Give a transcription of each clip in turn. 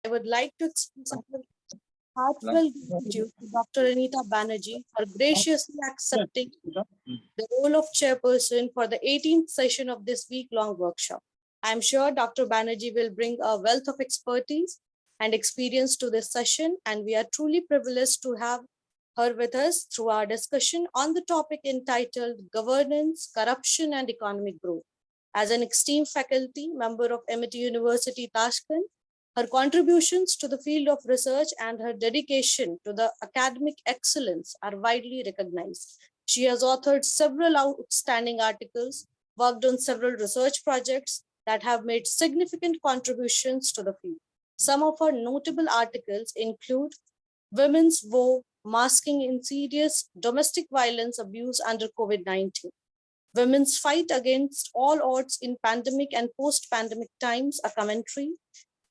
I would like to express our heartfelt gratitude to Dr. Anita Banerjee for graciously accepting the role of chairperson for the 18th session of this week-long workshop. I am sure Dr. Banerjee will bring a wealth of expertise and experience to this session, and we are truly privileged to have her with us through our discussion on the topic entitled Governance, Corruption and Economic Growth. As an esteemed faculty member of Amity University, Tashkent, her contributions to the field of research and her dedication to the academic excellence are widely recognized. She has authored several outstanding articles, worked on several research projects that have made significant contributions to the field. Some of her notable articles include Women's Woe, Masking Insidious Domestic Violence Abuse under COVID-19, Women's Fight Against All Odds in Pandemic and Post-Pandemic Times, a commentary.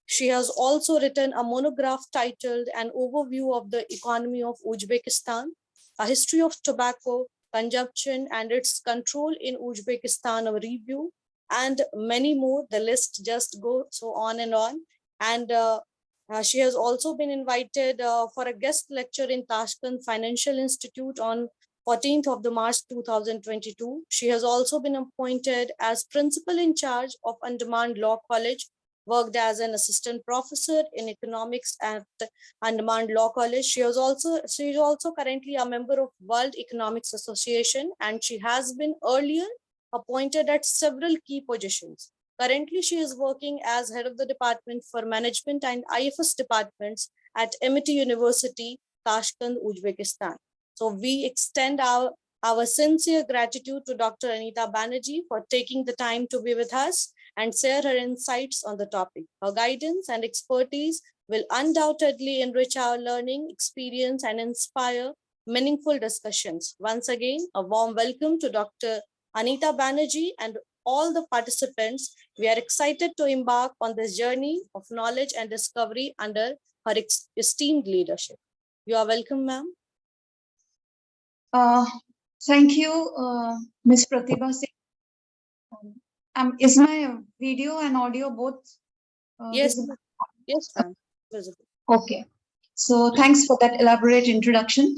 She has also written a monograph titled An Overview of the Economy of Uzbekistan, a history of tobacco consumption and its control in Uzbekistan, a review, and many more. The list just goes so on and on. And she has also been invited for a guest lecture in Tashkent Financial Institute on 14th of the March 2022. She has also been appointed as principal in charge of Andaman Law College, worked as an assistant professor in economics at Andaman Law College. She is also currently a member of World Economics Association, and she has been earlier appointed at several key positions. Currently, she is working as head of the Department for Management and IFS departments at Amity University, Tashkent, Uzbekistan. So we extend our sincere gratitude to Dr. Anita Banerjee for taking the time to be with us and share her insights on the topic. Her guidance and expertise will undoubtedly enrich our learning experience and inspire meaningful discussions. Once again, a warm welcome to Dr. Anita Banerjee and all the participants. We are excited to embark on this journey of knowledge and discovery under her esteemed leadership. You are welcome, ma'am. Thank you, Ms. Pratibha Singh. Is my video and audio both yes, visible? Yes, ma'am. Visible. Okay. So thanks for that elaborate introduction.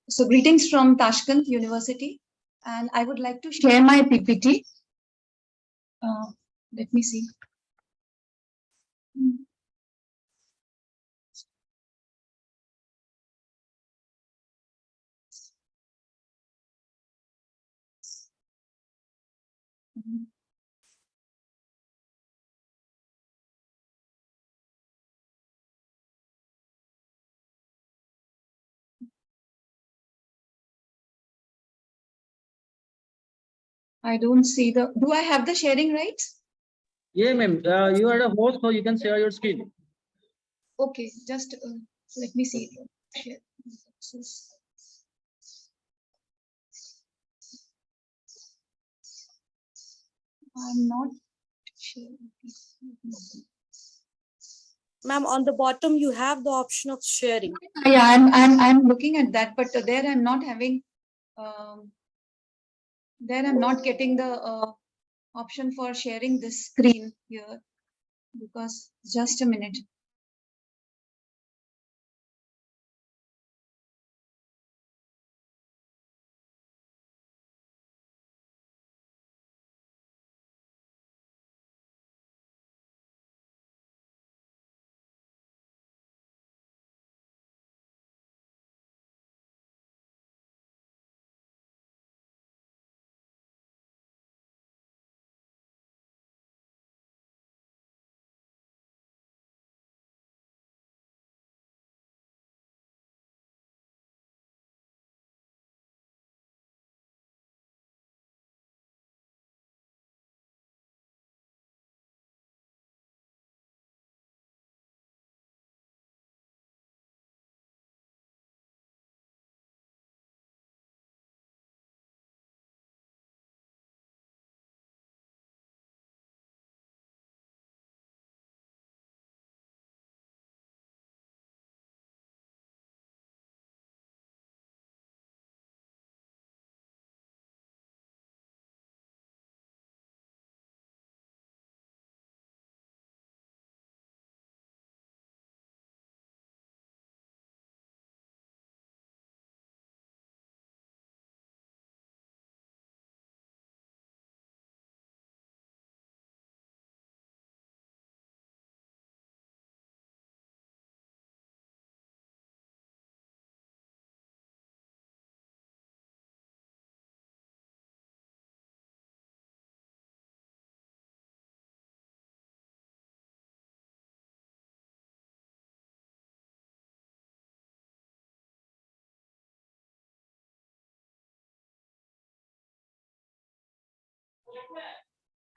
So greetings from Tashkent University, and I would like to share my PPT. Let me see. I don't see the. Do I have the sharing rights? Yeah, ma'am. You are a host, so you can share your screen. Okay, just let me see. Share. I'm not sure. Ma'am, on the bottom, you have the option of sharing. Yeah, I'm looking at that, but there I'm not having. There I'm not getting the option for sharing this screen here, because just a minute.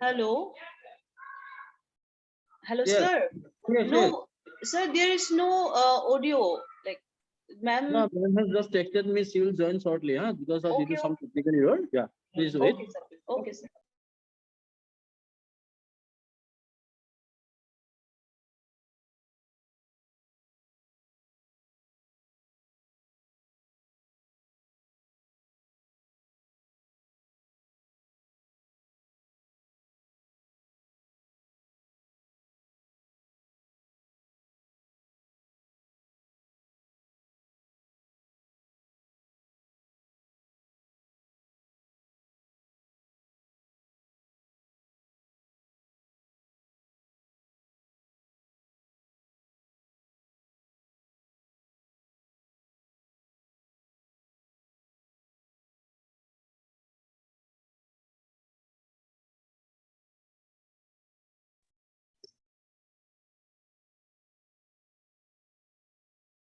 Hello. Hello, Yes. sir. Yes, yes. No, sir, there is no audio. Like, ma'am. No, ma'am has just texted me. She will join shortly, huh? Because of due to Okay, some technical error. Yeah. Please wait. okay, sir. Okay, sir.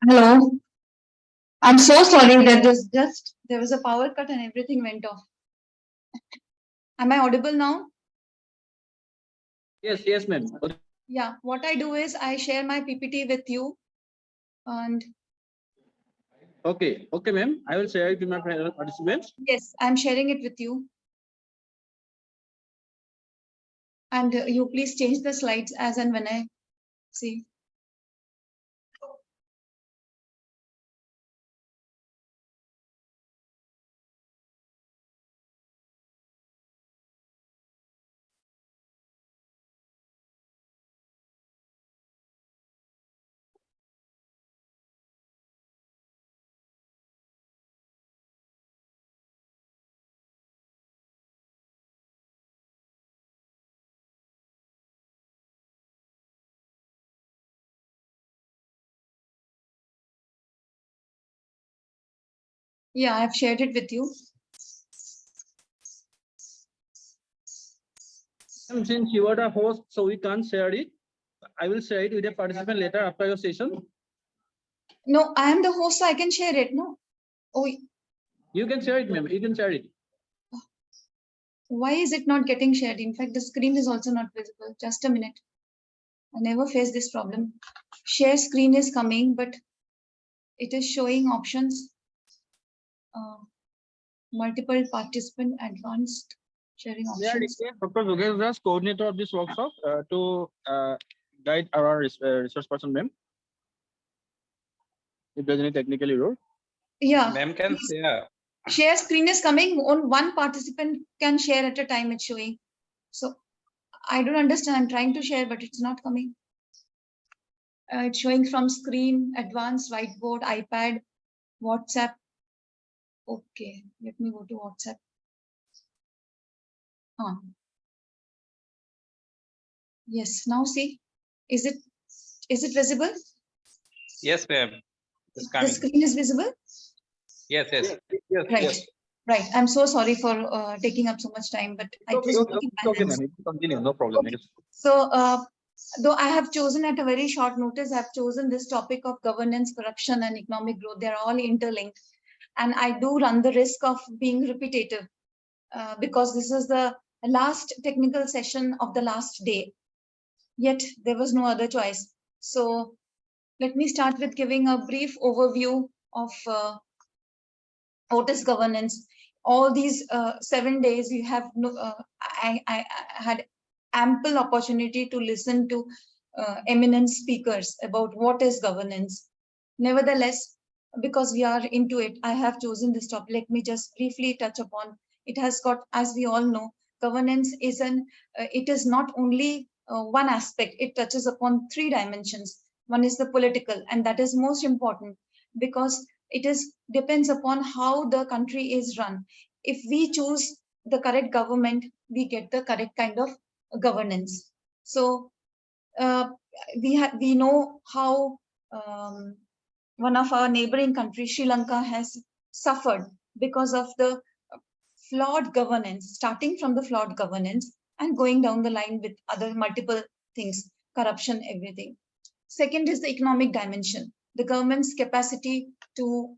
Hello. I'm so sorry that there was a power cut and everything went off. Am I audible now? Yes, yes, ma'am. Yeah, what I do is I share my PPT with you and Okay, okay, ma'am. I will share it to my participants. yes, I'm sharing it with you. And you please change the slides as and when I see. Yeah, I've shared it with you. Ma'am, since you are the host, so we can't share it. I will share it with a participant later after your session. No, I am the host, so I can share it. No. Oh, You can share it, ma'am. You can share it. why is it not getting shared? In fact, the screen is also not visible. Just a minute. I never faced this problem. Share screen is coming, but it is showing options. Multiple participant advanced sharing May I options. request Dr. Yogesh Das, coordinator of this workshop, to guide our resource person, ma'am. If there's any technical error. Yeah. Ma'am can please. share. Share screen is coming. On one participant can share at a time. It's showing. So I don't understand. I'm trying to share, but it's not coming. It's showing from screen, advanced, whiteboard, iPad, WhatsApp. Okay, let me go to WhatsApp. Yes, now see, is it visible? Yes, ma'am. It's The coming. screen is visible? Yes, yes. Right, right. I'm so sorry for taking up so much time, but I Okay, just okay, want to okay, balance. ma'am. Continue, no problem. Okay. So, though I have chosen at a very short notice, I've chosen this topic of governance, corruption, and economic growth. They're all interlinked. And I do run the risk of being repetitive because this is the last technical session of the last day. Yet there was no other choice. So let me start with giving a brief overview of what is governance. All these 7 days, you have I had ample opportunity to listen to eminent speakers about what is governance. Nevertheless, because we are into it, I have chosen this topic. Let me just briefly touch upon. It has got, as we all know, governance is it is not only one aspect. It touches upon 3 dimensions. One is the political, and that is most important because it is depends upon how the country is run. If we choose the correct government, we get the correct kind of governance. So we know how one of our neighboring countries, Sri Lanka, has suffered because of the flawed governance, starting from the flawed governance and going down the line with other multiple things, corruption, everything. Second is the economic dimension, the government's capacity to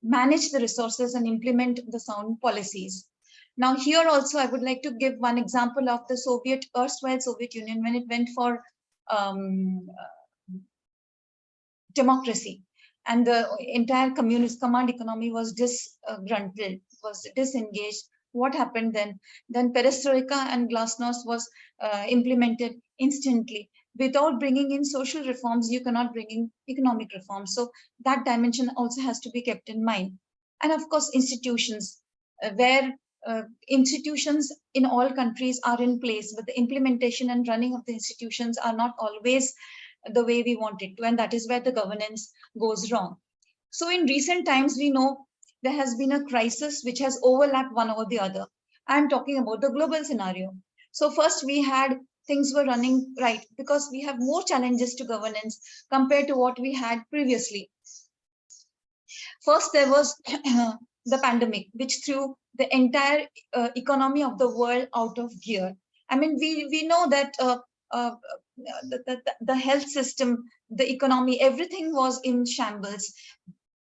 manage the resources and implement the sound policies. Now here also I would like to give one example of the erstwhile Soviet Union when it went for democracy, and the entire communist command economy was disgruntled, was disengaged. What happened then? Then perestroika and glasnost was implemented instantly. Without bringing in social reforms, you cannot bring in economic reforms. So that dimension also has to be kept in mind. And of course, institutions, where institutions in all countries are in place, but the implementation and running of the institutions are not always the way we want it to, and that is where the governance goes wrong. So in recent times, we know there has been a crisis which has overlapped one over the other. I'm talking about the global scenario. So first we had things were running right because we have more challenges to governance compared to what we had previously. First, there was the pandemic, which threw the entire economy of the world out of gear. I mean, we know that the health system, the economy, everything was in shambles.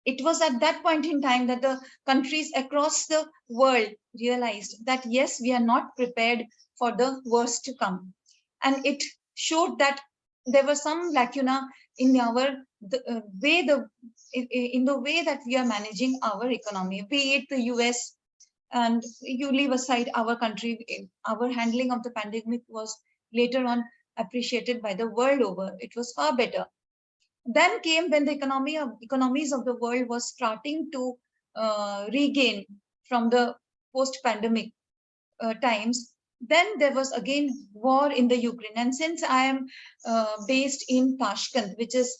It was at that point in time that the countries across the world realized that, yes, we are not prepared for the worst to come. And it showed that there was some lacuna in in the way that we are managing our economy, be it the US, and you leave aside our country. Our handling of the pandemic was later on appreciated by the world over. It was far better. Then came when the economies of the world was starting to regain from the post-pandemic times. Then there was again war in the Ukraine. And since I am based in Tashkent, which is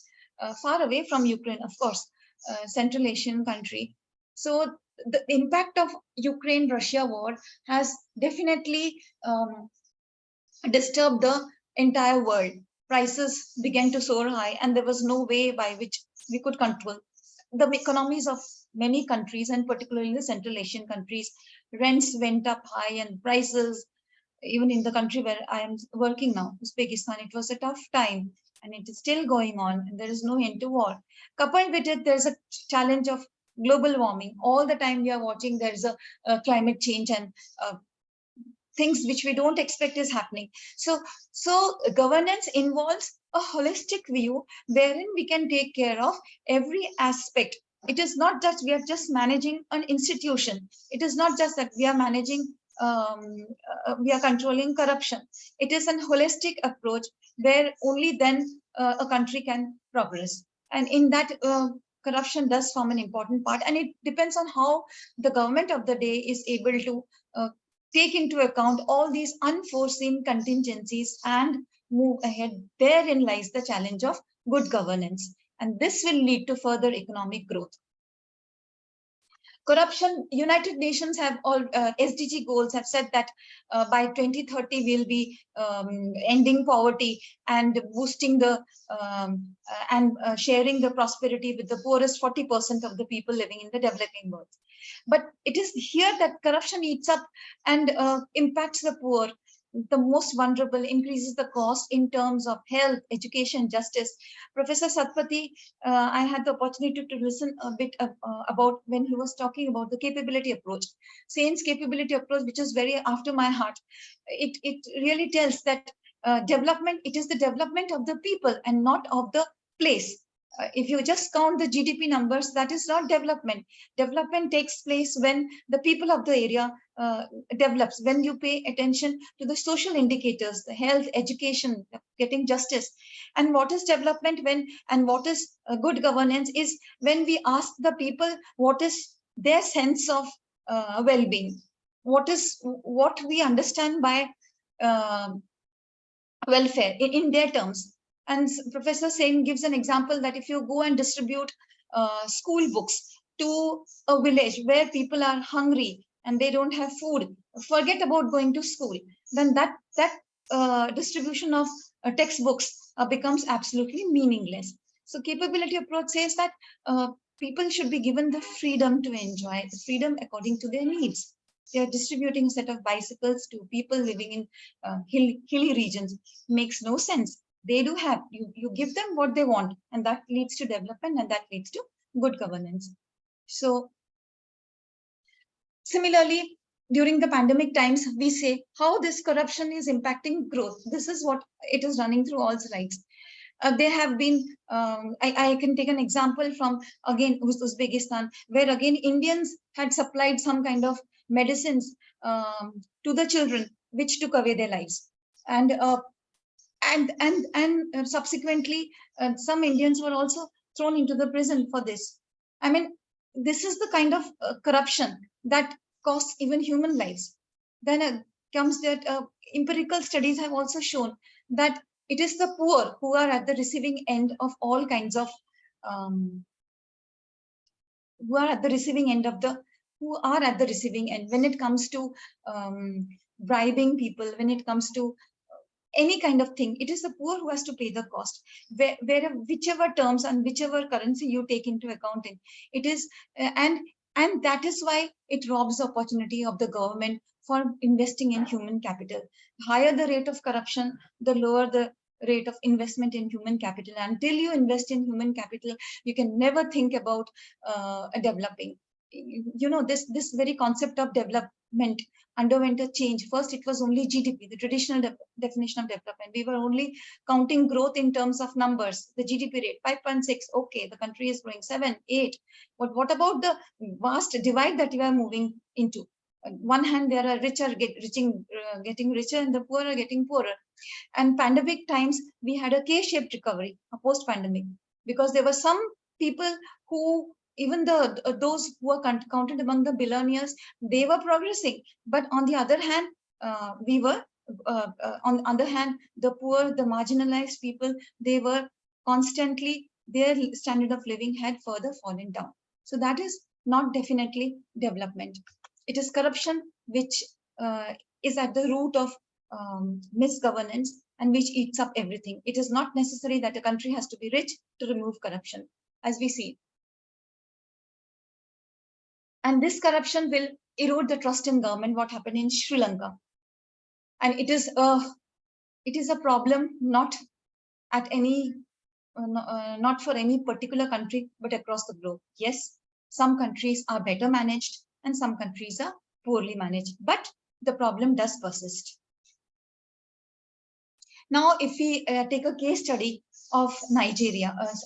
far away from Ukraine, of course, Central Asian country. So the impact of Ukraine-Russia war has definitely disturbed the entire world. Prices began to soar high, and there was no way by which we could control the economies of many countries, and particularly the Central Asian countries. Rents went up high, and prices, even in the country where I am working now, Uzbekistan, it was a tough time, and it is still going on, and there is no end to war. Coupled with it, there's a challenge of global warming. All the time we are watching, there's a climate change, and things which we don't expect is happening. So governance involves a holistic view wherein we can take care of every aspect. It is not just we are just managing an institution. It is not just that we are managing, we are controlling corruption. It is an holistic approach where only then a country can progress. And in that, corruption does form an important part, and it depends on how the government of the day is able to take into account all these unforeseen contingencies and move ahead. Therein lies the challenge of good governance, and this will lead to further economic growth. Corruption, United Nations have all SDG goals have said that by 2030 we'll be ending poverty and boosting the sharing the prosperity with the poorest 40% of the people living in the developing world. But it is here that corruption eats up and impacts the poor, the most vulnerable, increases the cost in terms of health, education, justice. Professor Satpathy, I had the opportunity to listen a bit about when he was talking about the capability approach. Sain's capability approach, which is very after my heart. It really tells that development, it is the development of the people and not of the place. If you just count the GDP numbers, that is not development. Development takes place when the people of the area develops, when you pay attention to the social indicators, the health, education, getting justice. And what is development when, and what is good governance is when we ask the people what is their sense of well-being, what we understand by welfare in their terms. And Professor Sen gives an example that if you go and distribute school books to a village where people are hungry and they don't have food, forget about going to school, then that distribution of textbooks becomes absolutely meaningless. So capability approach says that people should be given the freedom to enjoy, the freedom according to their needs. They are distributing a set of bicycles to people living in hilly regions. Makes no sense. They do have, you give them what they want, and that leads to development, and that leads to good governance. So similarly, during the pandemic times, we say how this corruption is impacting growth. This is what it is running through all sides. There have been, I can take an example from, again, Uzbekistan, where again Indians had supplied some kind of medicines to the children, which took away their lives. And subsequently, some Indians were also thrown into the prison for this. I mean, this is the kind of corruption that costs even human lives. Then comes that empirical studies have also shown that it is the poor who are at the receiving end of all kinds of who are at the receiving end of the who are at the receiving end when it comes to bribing people, when it comes to any kind of thing. It is the poor who has to pay the cost, whichever terms and whichever currency you take into accounting. It is and that is why it robs the opportunity of the government for investing in human capital. Higher the rate of corruption, the lower the rate of investment in human capital. Until you invest in human capital, you can never think about developing. This very concept of development underwent a change. First, it was only GDP, the traditional definition of development. We were only counting growth in terms of numbers. The GDP rate 5.6. Okay, the country is growing 7, 8. But what about the vast divide that we are moving into? On one hand, there are getting richer, and the poor are getting poorer. And pandemic times, we had a K-shaped recovery, a post-pandemic, because there were some people who, even those who are counted among the billionaires, they were progressing. But on the other hand, on the other hand, the poor, the marginalized people, they were constantly, their standard of living had further fallen down. So that is not definitely development. It is corruption, which is at the root of misgovernance and which eats up everything. It is not necessary that a country has to be rich to remove corruption, as we see. And this corruption will erode the trust in government, what happened in Sri Lanka. And it is a problem not at any, not for any particular country, but across the globe. Yes, some countries are better managed and some countries are poorly managed, but the problem does persist. Now, if we take a case study of Nigeria's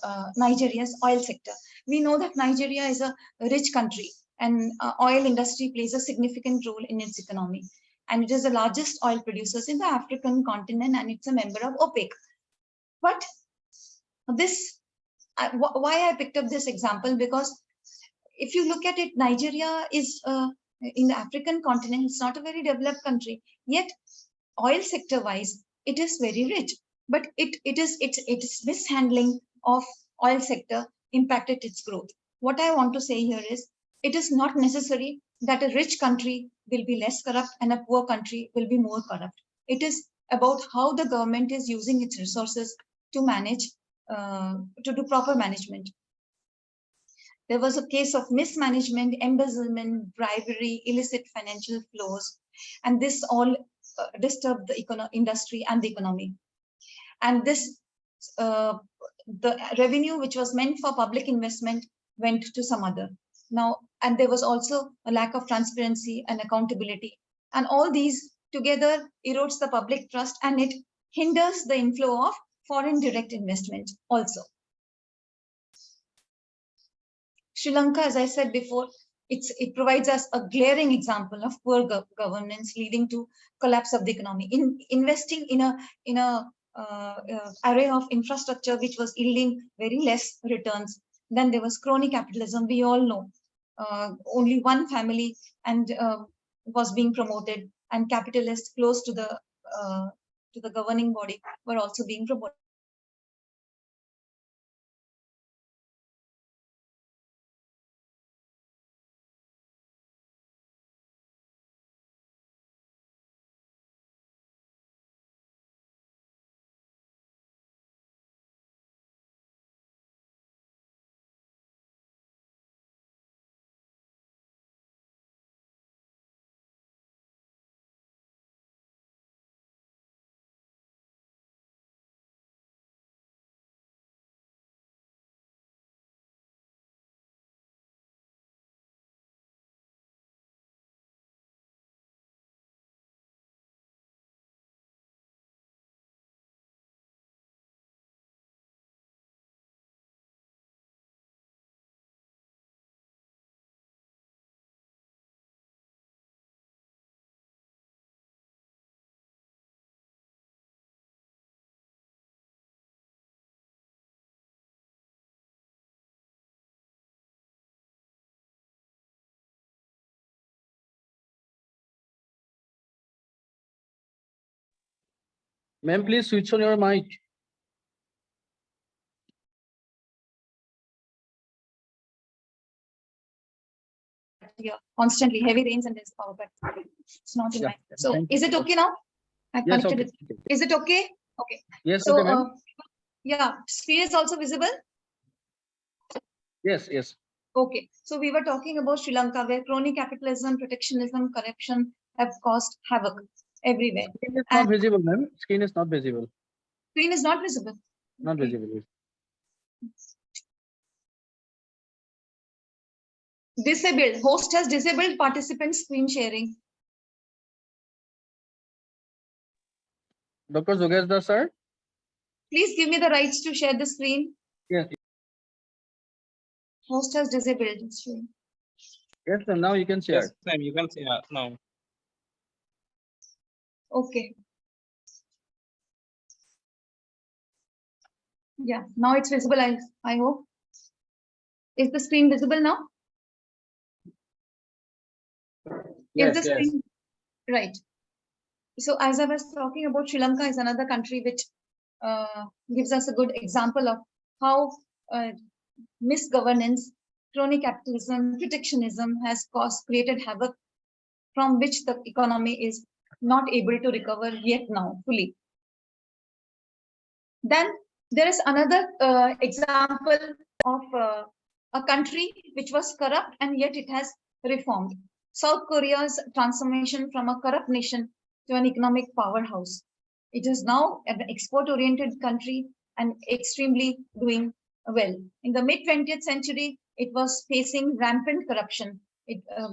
oil sector, we know that Nigeria is a rich country, and oil industry plays a significant role in its economy. And it is the largest oil producers in the African continent, and it's a member of OPEC. But this, why I picked up this example, because if you look at it, Nigeria is in the African continent, it's not a very developed country, yet oil sector wise, it is very rich. But its mishandling of oil sector impacted its growth. What I want to say here is, it is not necessary that a rich country will be less corrupt and a poor country will be more corrupt. It is about how the government is using its resources to manage, to do proper management. There was a case of mismanagement, embezzlement, bribery, illicit financial flows, and this all disturbed the industry and the economy. And this, the revenue which was meant for public investment went to some other. Now, and there was also a lack of transparency and accountability. And all these together erodes the public trust, and it hinders the inflow of foreign direct investment also. Sri Lanka, as I said before, it provides us a glaring example of poor governance leading to collapse of the economy. In investing in a array of infrastructure which was yielding very less returns, then there was crony capitalism. We all know only one family and was being promoted, and capitalists close to the governing body were also being promoted. Ma'am, please switch on your mic. Yeah, constantly heavy rains and there's power cut. It's not in Yeah, my. So thank you. is it okay now? I've Yes, connected okay. it. Is it okay? Okay. Yes, So okay, ma'am. yeah, screen is also visible. Yes, yes. Okay. So we were talking about Sri Lanka, where crony capitalism, protectionism, corruption have caused havoc everywhere. Screen is not visible, ma'am. Screen is not visible. Screen is not visible. Not Okay. visible. Disabled. Host has disabled participant screen sharing. Dr. Zogesda, sir? Please give me the rights to share the screen. Yes. Host has disabled the screen. Yes, ma'am. Now you can share. Yes, ma'am, you can see now. Okay. Yeah, now it's visible, I hope. Is the screen visible now? Yes, Is the yes. screen right? So as I was talking about, Sri Lanka is another country which gives us a good example of how misgovernance, crony capitalism, protectionism has created havoc from which the economy is not able to recover yet now fully. Then there is another example of a country which was corrupt and yet it has reformed. South Korea's transformation from a corrupt nation to an economic powerhouse. It is now an export-oriented country and extremely doing well. In the mid-20th century, it was facing rampant corruption,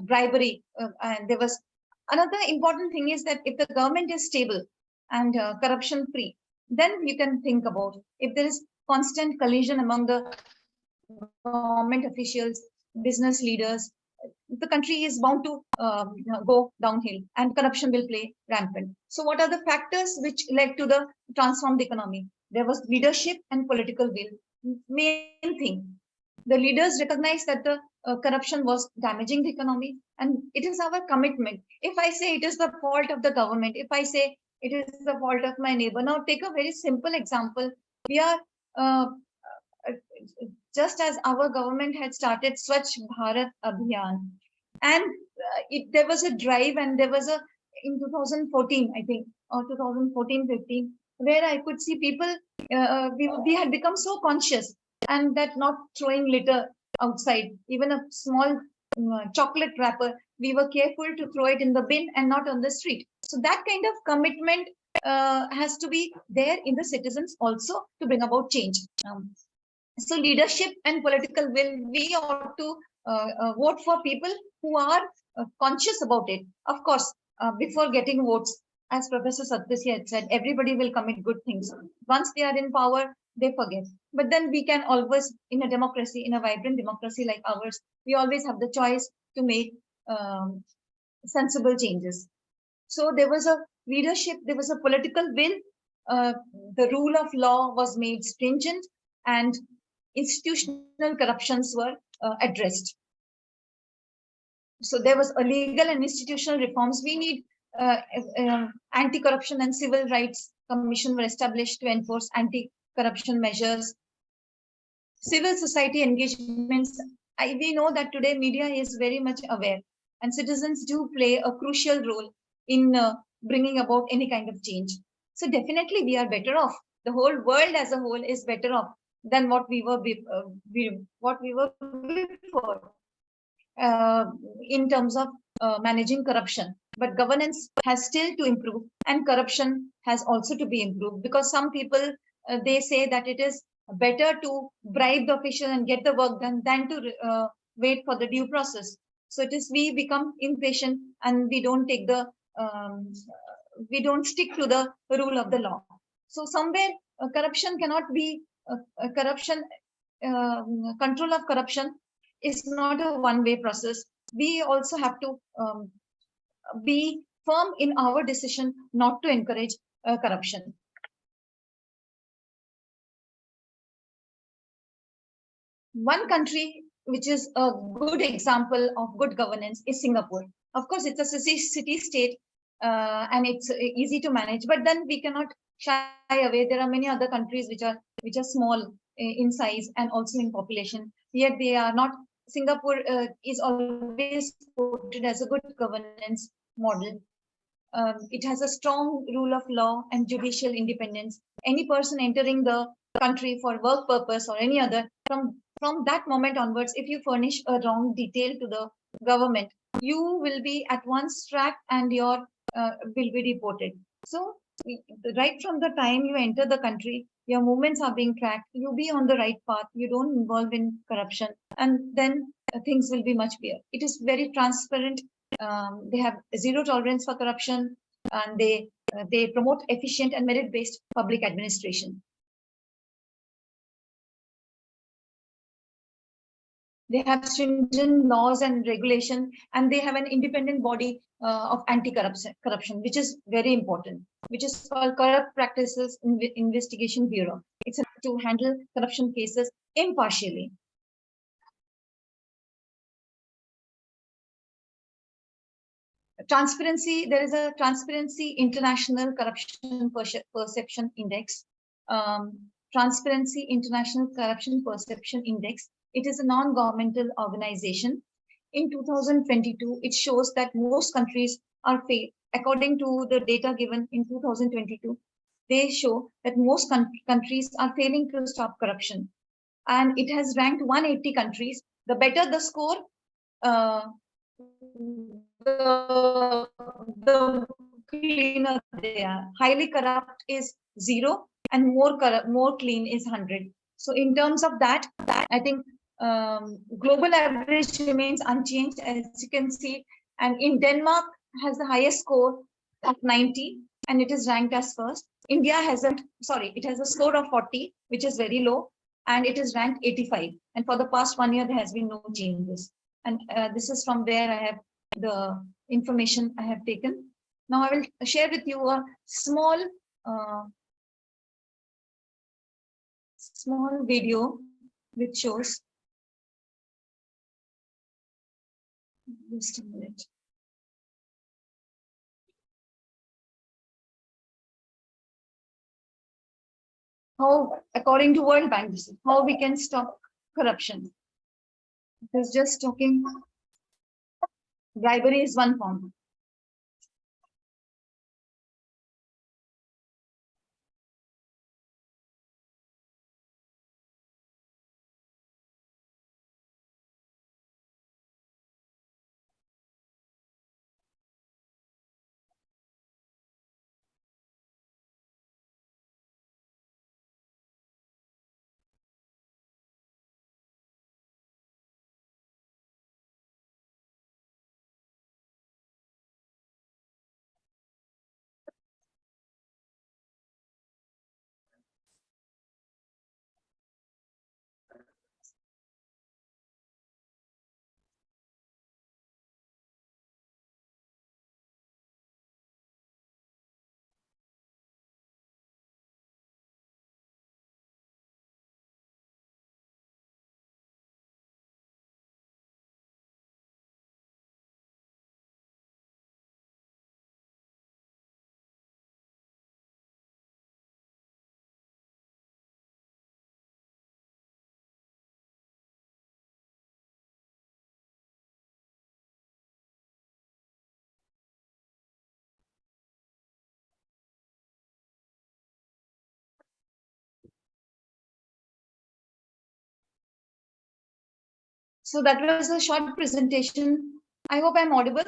bribery, and there was another important thing is that if the government is stable and corruption-free, then you can think about if there is constant collision among the government officials, business leaders, the country is bound to go downhill and corruption will play rampant. So what are the factors which led to the transformed economy? There was leadership and political will. Main thing, the leaders recognized that the corruption was damaging the economy and it is our commitment. If I say it is the fault of the government, if I say it is the fault of my neighbor. Now take a very simple example. We are just as our government had started Swachh Bharat Abhiyan, and there was a drive, and there was a in 2014, I think, or 2014-15, where I could see people. We had become so conscious, and that not throwing litter outside, even a small chocolate wrapper, we were careful to throw it in the bin and not on the street. So that kind of commitment has to be there in the citizens also to bring about change. So leadership and political will, we ought to vote for people who are conscious about it. Of course, before getting votes, as Professor Satyasi had said, everybody will commit good things. Once they are in power, they forget. But then we can always, in a democracy, in a vibrant democracy like ours, we always have the choice to make sensible changes. So there was a leadership, there was a political will, the rule of law was made stringent, and institutional corruptions were addressed. So there was a legal and institutional reforms. We need anti-corruption and civil rights commission were established to enforce anti-corruption measures. Civil society engagements. We know that today media is very much aware, and citizens do play a crucial role in bringing about any kind of change. So definitely we are better off. The whole world as a whole is better off than what we were before, in terms of managing corruption. But governance has still to improve, and corruption has also to be improved, because some people they say that it is better to bribe the official and get the work done than to wait for the due process. So it is we become impatient and we don't take the we don't stick to the rule of the law. So somewhere corruption cannot be control of corruption is not a one-way process. We also have to be firm in our decision not to encourage corruption. One country which is a good example of good governance is Singapore. Of course, it's a city state and it's easy to manage, but then we cannot shy away. There are many other countries which are small in size and also in population, yet they are not. Singapore is always quoted as a good governance model. It has a strong rule of law and judicial independence. Any person entering the country for work purpose or any other, from that moment onwards, if you furnish a wrong detail to the government, you will be at once tracked and your will be reported. So right from the time you enter the country, your movements are being tracked. You be on the right path. You don't involve in corruption, and then things will be much better. It is very transparent. They have zero tolerance for corruption, and they promote efficient and merit-based public administration. They have stringent laws and regulation, and they have an independent body of anti-corruption, which is very important, which is called Corrupt Practices Investigation Bureau. It's to handle corruption cases impartially. Transparency, there is a Transparency International Corruption Perception Index. Transparency International Corruption Perception Index. It is a non-governmental organization. In 2022, it shows that most countries are according to the data given in 2022, they show that most countries are failing to stop corruption. And it has ranked 180 countries. The better the score, the cleaner they are. Highly corrupt is 0, and more clean is 100. So in terms of that, I think global average remains unchanged, as you can see. And in Denmark has the highest score of 90, and it is ranked as first. India has a score of 40, which is very low, and it is ranked 85. And for the past 1 year, there has been no changes. And this is from where I have the information I have taken. Now I will share with you a small video which shows. Just a minute. How, according to World Bank, this is how we can stop corruption. It is just talking. Bribery is one form. So that was a short presentation. I hope I'm audible.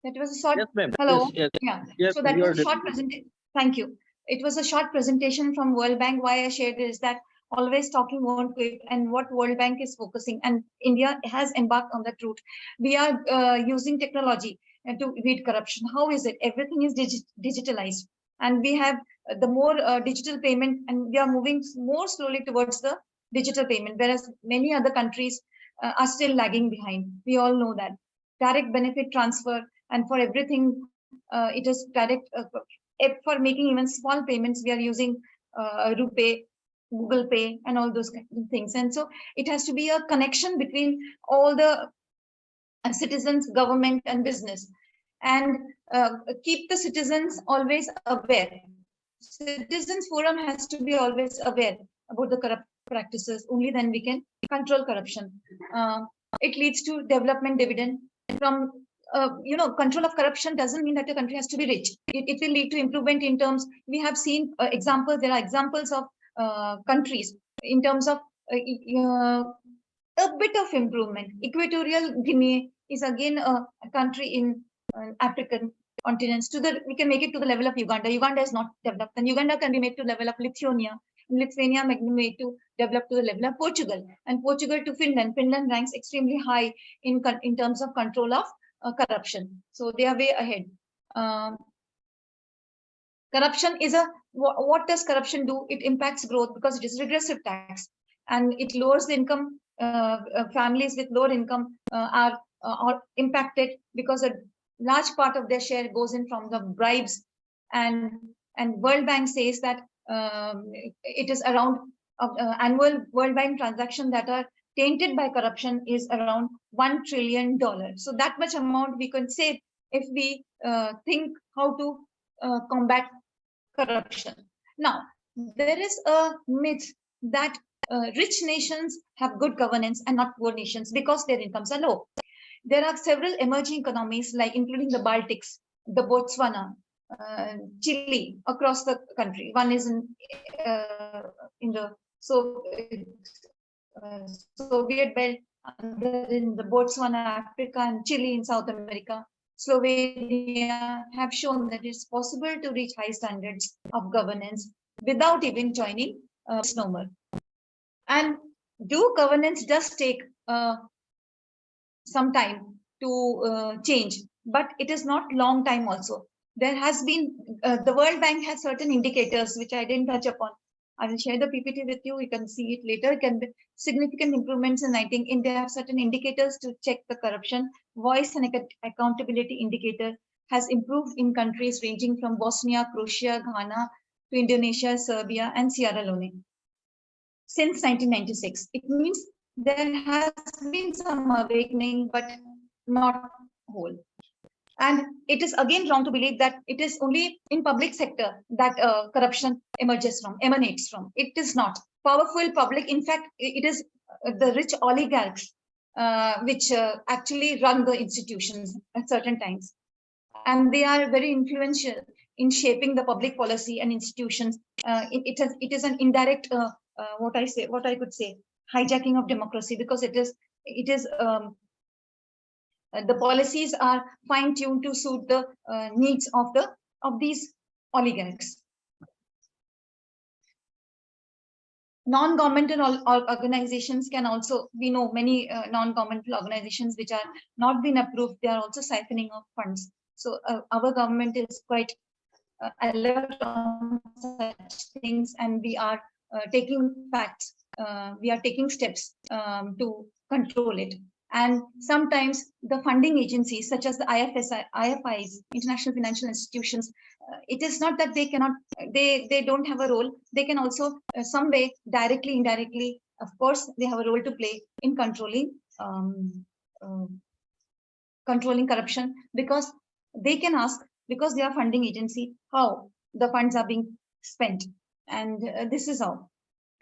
That was a short. Yes, ma'am. Hello. Yes, Yeah. yes, So that you was are a short presentation. Thank you. It was a short presentation from World Bank. Why I shared is that always talking won't quit, and what World Bank is focusing, and India has embarked on that route. We are using technology to beat corruption. How is it? Everything is digitalized, and we have the more digital payment, and we are moving more slowly towards the digital payment, whereas many other countries are still lagging behind. We all know that. Direct benefit transfer, and for everything, it is direct. For making even small payments, we are using RuPay, Google Pay, and all those kind of things. And so it has to be a connection between all the citizens, government, and business, and keep the citizens always aware. citizens forum has to be always aware about the corrupt practices. Only then we can control corruption. It leads to development dividend from control of corruption doesn't mean that the country has to be rich. It will lead to improvement in terms. We have seen examples. There are examples of countries in terms of a bit of improvement. Equatorial Guinea is again a country in African continents. We can make it to the level of Uganda. Uganda is not developed, and Uganda can be made to the level of Lithuania. Lithuania may be made to develop to the level of Portugal, and Portugal to Finland. Finland ranks extremely high in terms of control of corruption. So they are way ahead. Corruption is what does corruption do? It impacts growth because it is regressive tax, and it lowers the income. Families with lower income are impacted because a large part of their share goes in from the bribes, and World Bank says that it is around annual World Bank transactions that are tainted by corruption is around $1 trillion. So that much amount we can save if we think how to combat corruption. Now, there is a myth that rich nations have good governance and not poor nations because their incomes are low. There are several emerging economies, like including the Baltics, the Botswana, Chile, across the country. One is in the Soviet belt, in the Botswana, Africa, and Chile in South America. Slovenia have shown that it's possible to reach high standards of governance without even joining misnomer. And governance does take some time to change, but it is not long time also. There has been, the World Bank has certain indicators, which I didn't touch upon. I will share the PPT with you. You can see it later. It can be significant improvements, and I think India have certain indicators to check the corruption. Voice and accountability indicator has improved in countries ranging from Bosnia, Croatia, Ghana to Indonesia, Serbia, and Sierra Leone since 1996. It means there has been some awakening, but not whole. And it is again wrong to believe that it is only in public sector that corruption emanates from. It is not. Powerful public, in fact, it is the rich oligarchs which actually run the institutions at certain times. And they are very influential in shaping the public policy and institutions. It is an indirect, what I could say, hijacking of democracy, because the policies are fine-tuned to suit the needs of these oligarchs. Non-governmental organizations can also, we know many non-governmental organizations which are not been approved, they are also siphoning of funds. So our government is quite alert on such things, and we are taking facts, we are taking steps to control it. And sometimes the funding agencies, such as the IFIs, International Financial Institutions, it is not that they cannot, they don't have a role. They can also some way, directly, indirectly, of course, they have a role to play in controlling corruption, because they can ask, because they are funding agency, how the funds are being spent. And this is how.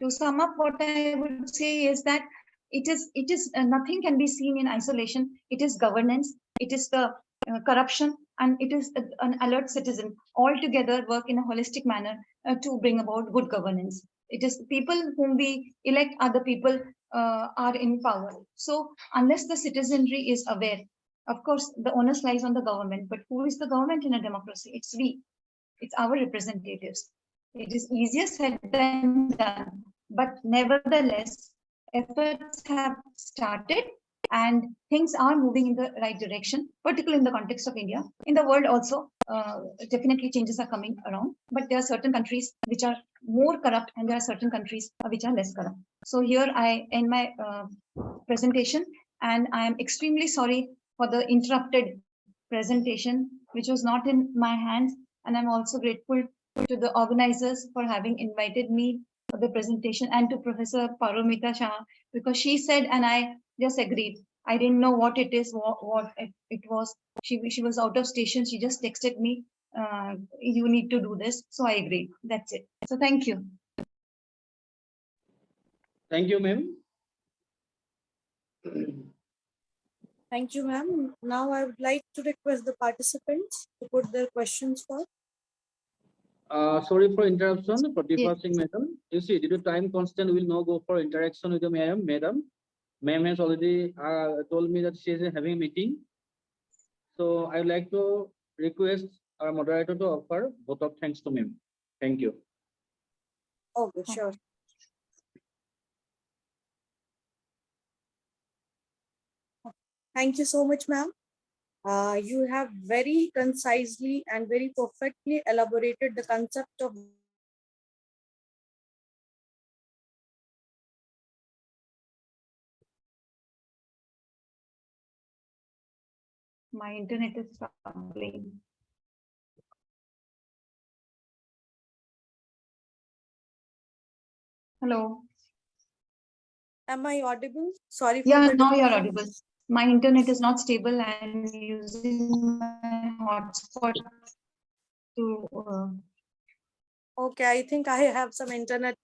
To sum up, what I would say is that it is nothing can be seen in isolation. It is governance, it is the corruption, and it is an alert citizen all together work in a holistic manner to bring about good governance. It is people whom we elect are the people are in power. So unless the citizenry is aware, of course the onus lies on the government, but who is the government in a democracy? It's we, it's our representatives. It is easier said than done, but nevertheless efforts have started and things are moving in the right direction, particularly in the context of India. In the world also, definitely changes are coming around, but there are certain countries which are more corrupt and there are certain countries which are less corrupt. So here I end my presentation, and I am extremely sorry for the interrupted presentation, which was not in my hands. And I'm also grateful to the organizers for having invited me for the presentation, and to Professor Paromita Shah, because she said, and I just agreed. I didn't know what it is, what it was. She was out of station. She just texted me you need to do this. So I agree. That's it. So thank you. Thank you, ma'am. Thank you, ma'am. Now I would like to request the participants to put their questions forth. Sorry for interruption, Pratibha Yes. Singh, madam. You see, due to time constant, we'll now go for interaction with the madam. Ma'am has already told me that she is having a meeting. So I'd like to request our moderator to offer vote of thanks to ma'am. Thank you. Okay, sure. Thank you so much, ma'am. You have very concisely and very perfectly elaborated the concept of My internet is struggling. Hello. Am I audible? Sorry for Yeah, the now you're difficulty. audible. My internet is not stable. I'm using my hotspot to. Okay, I think I have some internet